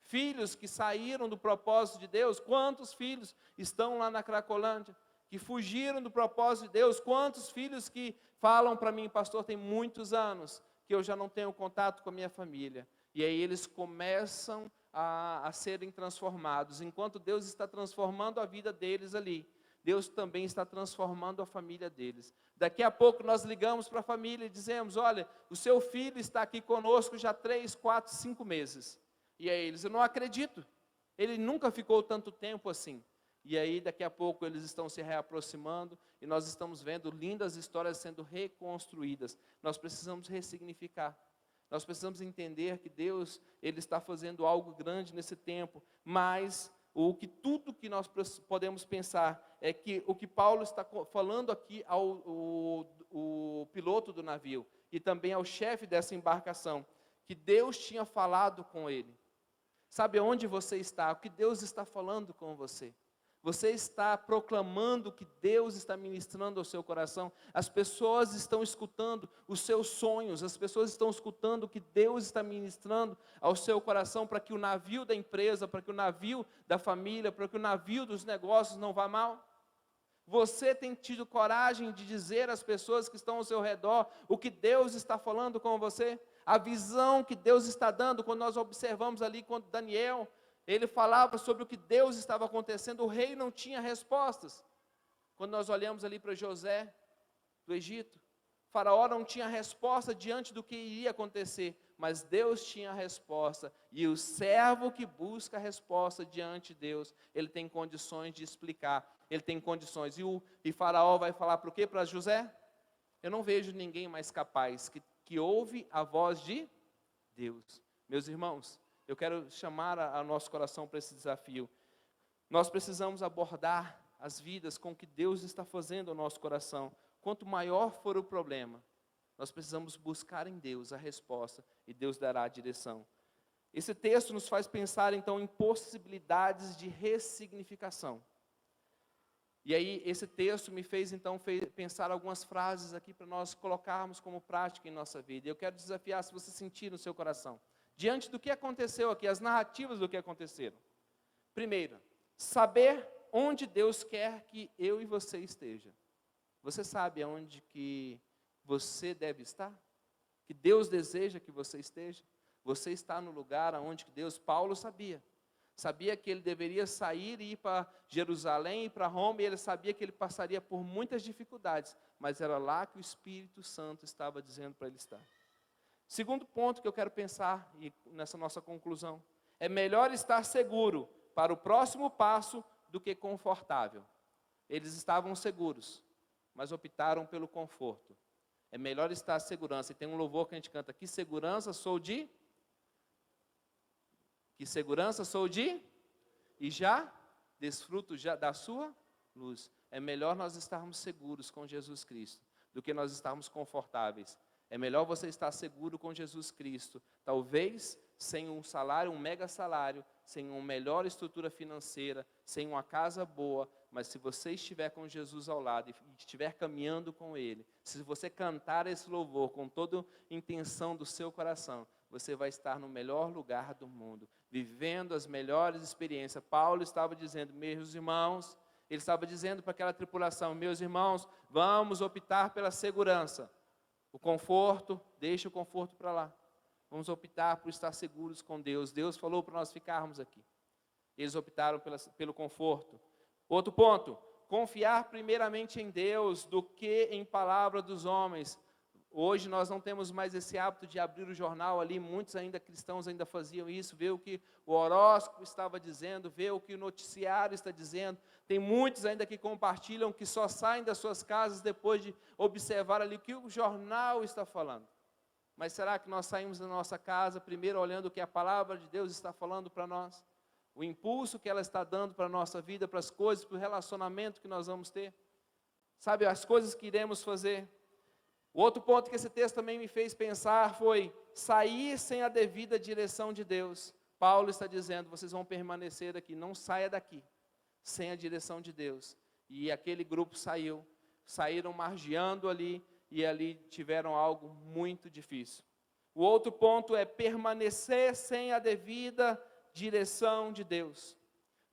Filhos que saíram do propósito de Deus, quantos filhos estão lá na Cracolândia, que fugiram do propósito de Deus, quantos filhos que falam para mim, pastor, tem muitos anos que eu já não tenho contato com a minha família. E aí eles começam a serem transformados. Enquanto Deus está transformando a vida deles ali, Deus também está transformando a família deles. Daqui a pouco nós ligamos para a família e dizemos: olha, o seu filho está aqui conosco já 3, 4, 5 meses. E aí eles: eu não acredito, ele nunca ficou tanto tempo assim. E aí, daqui a pouco, eles estão se reaproximando e nós estamos vendo lindas histórias sendo reconstruídas. Nós precisamos ressignificar. Nós precisamos entender que Deus, Ele está fazendo algo grande nesse tempo, mas tudo que nós podemos pensar é que o que Paulo está falando aqui ao piloto do navio e também ao chefe dessa embarcação, que Deus tinha falado com ele. Sabe onde você está? O que Deus está falando com você? Você está proclamando que Deus está ministrando ao seu coração. As pessoas estão escutando os seus sonhos. As pessoas estão escutando o que Deus está ministrando ao seu coração para que o navio da empresa, para que o navio da família, para que o navio dos negócios não vá mal. Você tem tido coragem de dizer às pessoas que estão ao seu redor o que Deus está falando com você? A visão que Deus está dando, quando nós observamos ali, quando Daniel, ele falava sobre o que Deus estava acontecendo, o rei não tinha respostas. Quando nós olhamos ali para José, do Egito, Faraó não tinha resposta diante do que iria acontecer, mas Deus tinha a resposta, e o servo que busca a resposta diante de Deus, ele tem condições de explicar, ele tem condições, e Faraó vai falar para o quê? Para José? Eu não vejo ninguém mais capaz, que ouve a voz de Deus. Meus irmãos, eu quero chamar a nosso coração para esse desafio. Nós precisamos abordar as vidas com o que Deus está fazendo ao nosso coração. Quanto maior for o problema, nós precisamos buscar em Deus a resposta e Deus dará a direção. Esse texto nos faz pensar então em possibilidades de ressignificação. E aí esse texto me fez então pensar algumas frases aqui para nós colocarmos como prática em nossa vida. Eu quero desafiar, se você sentir no seu coração, diante do que aconteceu aqui, as narrativas do que aconteceram. Primeiro, saber onde Deus quer que eu e você esteja. Você sabe aonde que você deve estar? Que Deus deseja que você esteja? Você está no lugar aonde que Deus, Paulo sabia. Sabia que ele deveria sair e ir para Jerusalém e para Roma, e ele sabia que ele passaria por muitas dificuldades, mas era lá que o Espírito Santo estava dizendo para ele estar. Segundo ponto que eu quero pensar, e nessa nossa conclusão, é melhor estar seguro para o próximo passo do que confortável. Eles estavam seguros, mas optaram pelo conforto. É melhor estar segurança. E tem um louvor que a gente canta, que segurança sou de... Que segurança sou de... E já desfruto da sua luz. É melhor nós estarmos seguros com Jesus Cristo do que nós estarmos confortáveis. É melhor você estar seguro com Jesus Cristo, talvez sem um salário, um mega salário, sem uma melhor estrutura financeira, sem uma casa boa, mas se você estiver com Jesus ao lado e estiver caminhando com Ele, se você cantar esse louvor com toda a intenção do seu coração, você vai estar no melhor lugar do mundo, vivendo as melhores experiências. Paulo estava dizendo, meus irmãos, ele estava dizendo para aquela tripulação, meus irmãos, vamos optar pela segurança. O conforto, deixa o conforto para lá. Vamos optar por estar seguros com Deus. Deus falou para nós ficarmos aqui. Eles optaram pelo conforto. Outro ponto, confiar primeiramente em Deus do que em palavra dos homens. Hoje nós não temos mais esse hábito de abrir o jornal ali, muitos ainda cristãos ainda faziam isso, ver o que o horóscopo estava dizendo, ver o que o noticiário está dizendo. Tem muitos ainda que compartilham, que só saem das suas casas depois de observar ali o que o jornal está falando. Mas será que nós saímos da nossa casa primeiro olhando o que a palavra de Deus está falando para nós? O impulso que ela está dando para a nossa vida, para as coisas, para o relacionamento que nós vamos ter? Sabe, as coisas que iremos fazer? O outro ponto que esse texto também me fez pensar foi sair sem a devida direção de Deus. Paulo está dizendo, vocês vão permanecer aqui, não saia daqui, sem a direção de Deus. E aquele grupo saíram margeando ali, e ali tiveram algo muito difícil. O outro ponto é permanecer sem a devida direção de Deus.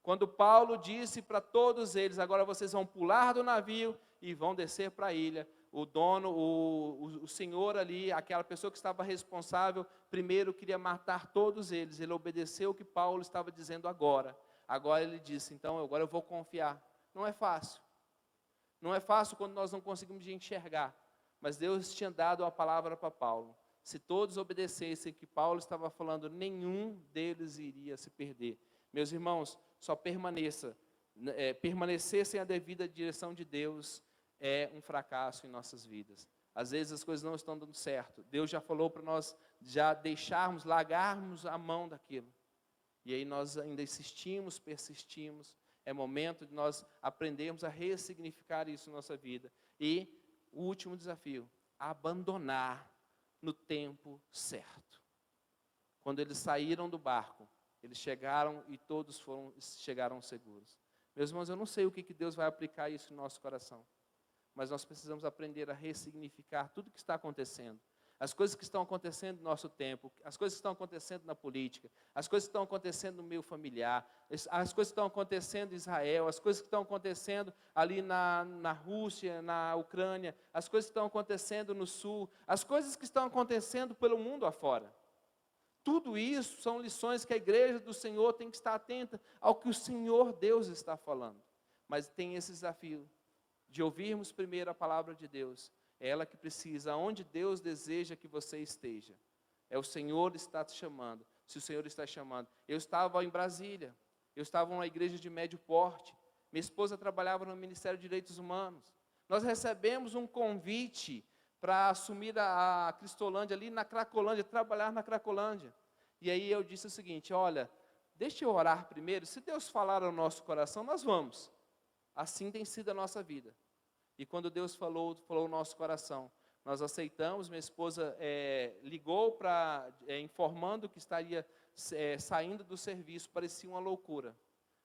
Quando Paulo disse para todos eles, agora vocês vão pular do navio e vão descer para a ilha, o dono, o senhor ali, aquela pessoa que estava responsável, primeiro queria matar todos eles. Ele obedeceu o que Paulo estava dizendo agora. Agora ele disse, então agora eu vou confiar. Não é fácil. Não é fácil quando nós não conseguimos enxergar. Mas Deus tinha dado a palavra para Paulo. Se todos obedecessem o que Paulo estava falando, nenhum deles iria se perder. Meus irmãos, só permaneça permanecer sem a devida direção de Deus é um fracasso em nossas vidas. Às vezes as coisas não estão dando certo. Deus já falou para nós já deixarmos, largarmos a mão daquilo. E aí nós ainda insistimos, persistimos. É momento de nós aprendermos a ressignificar isso na nossa vida. E o último desafio, abandonar no tempo certo. Quando eles saíram do barco, eles chegaram e todos chegaram seguros. Meus irmãos, eu não sei o que Deus vai aplicar isso no nosso coração. Mas nós precisamos aprender a ressignificar tudo o que está acontecendo. As coisas que estão acontecendo no nosso tempo, as coisas que estão acontecendo na política, as coisas que estão acontecendo no meio familiar, as coisas que estão acontecendo em Israel, as coisas que estão acontecendo ali na Rússia, na Ucrânia, as coisas que estão acontecendo no Sul, as coisas que estão acontecendo pelo mundo afora. Tudo isso são lições que a igreja do Senhor tem que estar atenta ao que o Senhor Deus está falando. Mas tem esse desafio de ouvirmos primeiro a palavra de Deus. É ela que precisa, onde Deus deseja que você esteja. É o Senhor que está te chamando. Se o Senhor está chamando. Eu estava em Brasília. Eu estava numa igreja de médio porte. Minha esposa trabalhava no Ministério de Direitos Humanos. Nós recebemos um convite para assumir a Cristolândia ali na Cracolândia, trabalhar na Cracolândia. E aí eu disse o seguinte, olha, deixa eu orar primeiro. Se Deus falar ao nosso coração, nós vamos. Assim tem sido a nossa vida. E quando Deus falou o nosso coração, nós aceitamos. Minha esposa ligou informando que estaria saindo do serviço. Parecia uma loucura.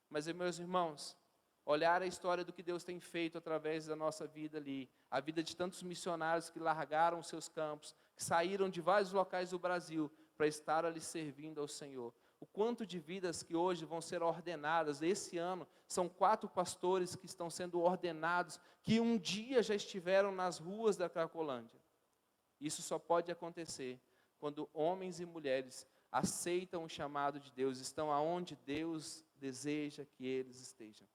Mas, meus irmãos, olhar a história do que Deus tem feito através da nossa vida ali, a vida de tantos missionários que largaram seus campos, que saíram de vários locais do Brasil para estar ali servindo ao Senhor. O quanto de vidas que hoje vão ser ordenadas. Esse ano, são 4 pastores que estão sendo ordenados, que um dia já estiveram nas ruas da Cracolândia. Isso só pode acontecer quando homens e mulheres aceitam o chamado de Deus, estão aonde Deus deseja que eles estejam.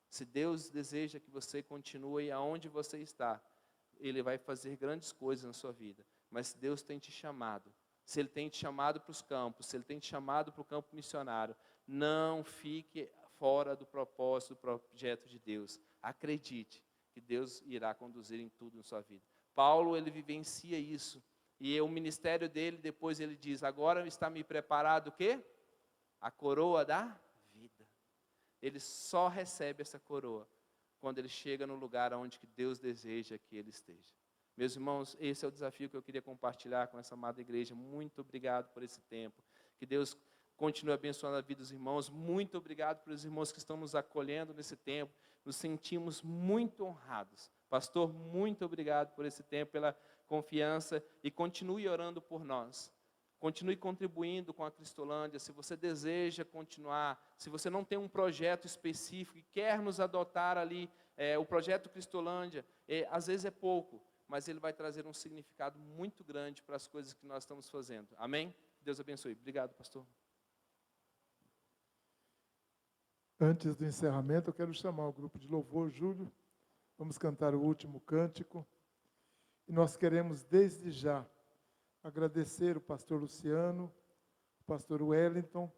Se Deus deseja que você continue aonde você está, Ele vai fazer grandes coisas na sua vida. Mas se Deus tem te chamado, se Ele tem te chamado para os campos, se Ele tem te chamado para o campo missionário, não fique fora do propósito, do projeto de Deus. Acredite que Deus irá conduzir em tudo na sua vida. Paulo, ele vivencia isso. E o ministério dele, depois ele diz, agora está me preparado o quê? A coroa da vida. Ele só recebe essa coroa quando ele chega no lugar onde que Deus deseja que ele esteja. Meus irmãos, esse é o desafio que eu queria compartilhar com essa amada igreja. Muito obrigado por esse tempo. Que Deus continue abençoando a vida dos irmãos. Muito obrigado pelos irmãos que estão nos acolhendo nesse tempo. Nos sentimos muito honrados. Pastor, muito obrigado por esse tempo, pela confiança. E continue orando por nós. Continue contribuindo com a Cristolândia. Se você deseja continuar, se você não tem um projeto específico e quer nos adotar ali, o projeto Cristolândia, às vezes é pouco, mas ele vai trazer um significado muito grande para as coisas que nós estamos fazendo. Amém? Deus abençoe. Obrigado, pastor. Antes do encerramento, eu quero chamar o grupo de louvor, Júlio. Vamos cantar o último cântico. E nós queremos, desde já, agradecer o pastor Luciano, o pastor Wellington,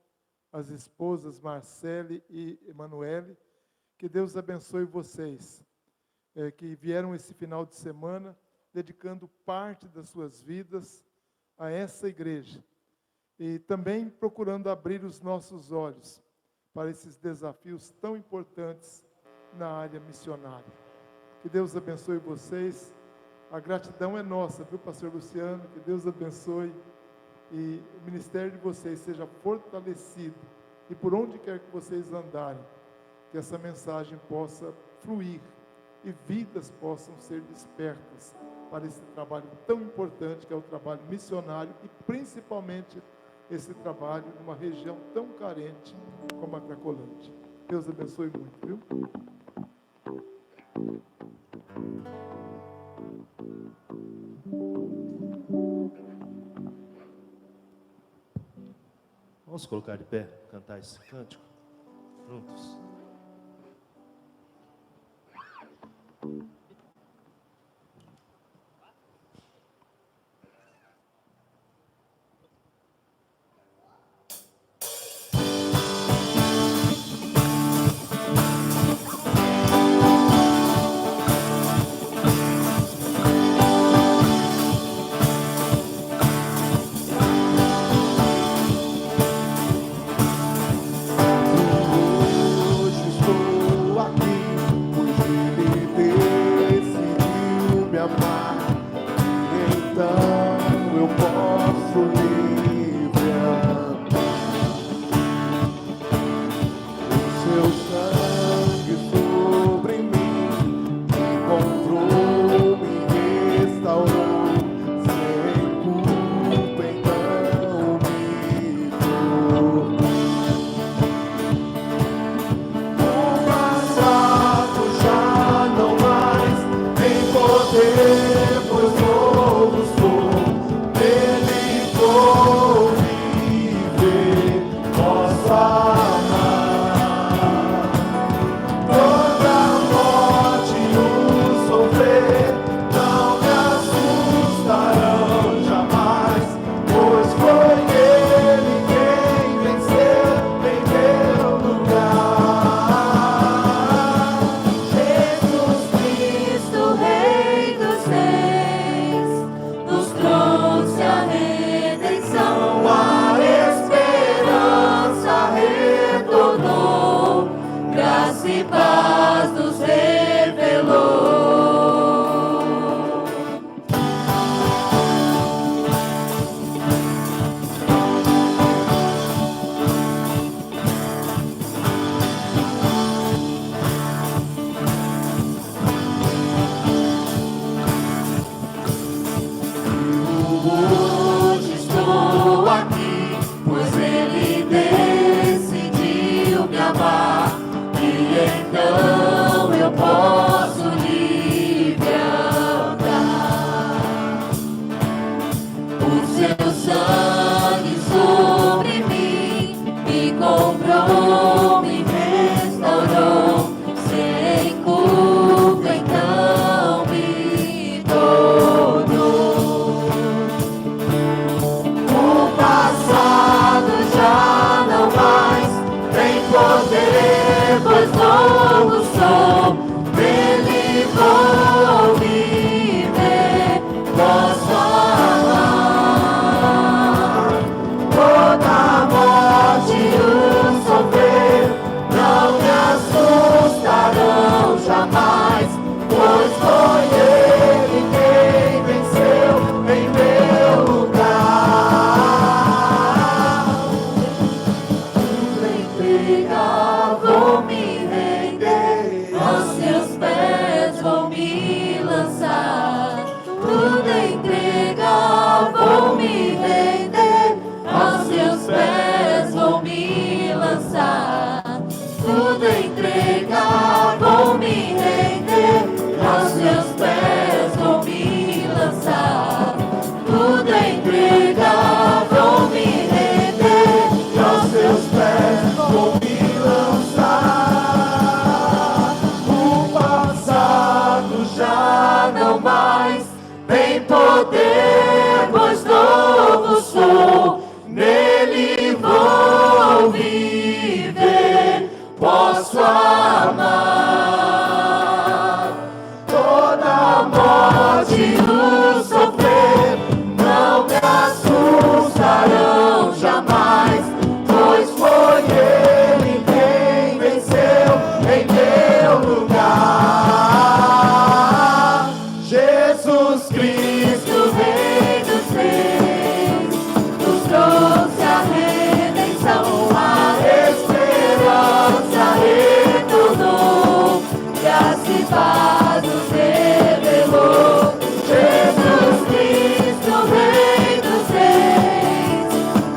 as esposas Marcele e Emanuele. Que Deus abençoe vocês, que vieram esse final de semana, dedicando parte das suas vidas a essa igreja. E também procurando abrir os nossos olhos para esses desafios tão importantes na área missionária. Que Deus abençoe vocês. A gratidão é nossa, viu, pastor Luciano? Que Deus abençoe e o ministério de vocês seja fortalecido. E por onde quer que vocês andarem, que essa mensagem possa fluir e vidas possam ser despertas para esse trabalho tão importante que é o trabalho missionário e principalmente esse trabalho numa região tão carente como a Cracolândia. Deus abençoe muito, viu? Vamos colocar de pé, cantar esse cântico juntos.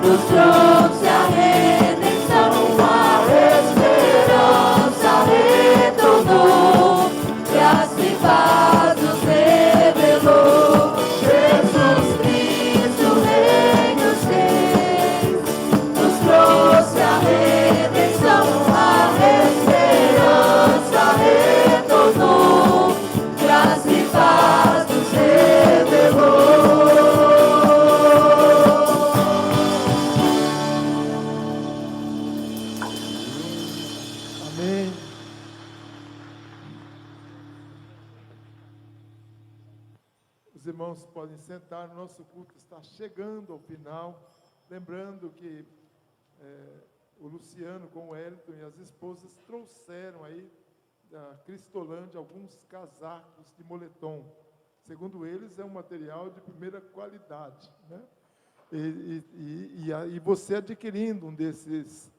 nos trouxe a redenção, a esperança retornou, graça e paz nos revelou. Jesus Cristo, Rei dos Reis, nos trouxe a redenção, a esperança retornou, graça e paz nos revelou. Amém. Os irmãos podem sentar, o nosso culto está chegando ao final. Lembrando que o Luciano com o Wellington e as esposas trouxeram aí da Cristolândia alguns casacos de moletom. Segundo eles, é um material de primeira qualidade, né? E você adquirindo um desses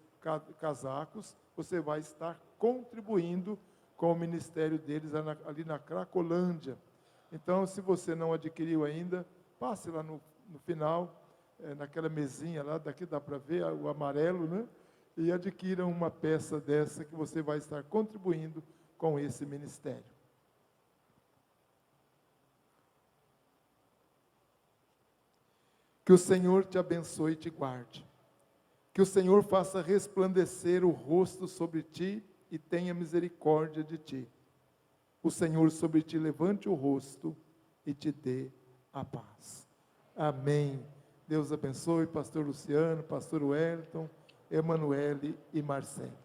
casacos, você vai estar contribuindo com o ministério deles ali na Cracolândia. Então, se você não adquiriu ainda, passe lá no final, naquela mesinha lá, daqui dá para ver o amarelo, né? E adquira uma peça dessa que você vai estar contribuindo com esse ministério. Que o Senhor te abençoe e te guarde. Que o Senhor faça resplandecer o rosto sobre ti e tenha misericórdia de ti. O Senhor sobre ti levante o rosto e te dê a paz. Amém. Deus abençoe, pastor Luciano, pastor Wellington, Emanuele e Marcelo.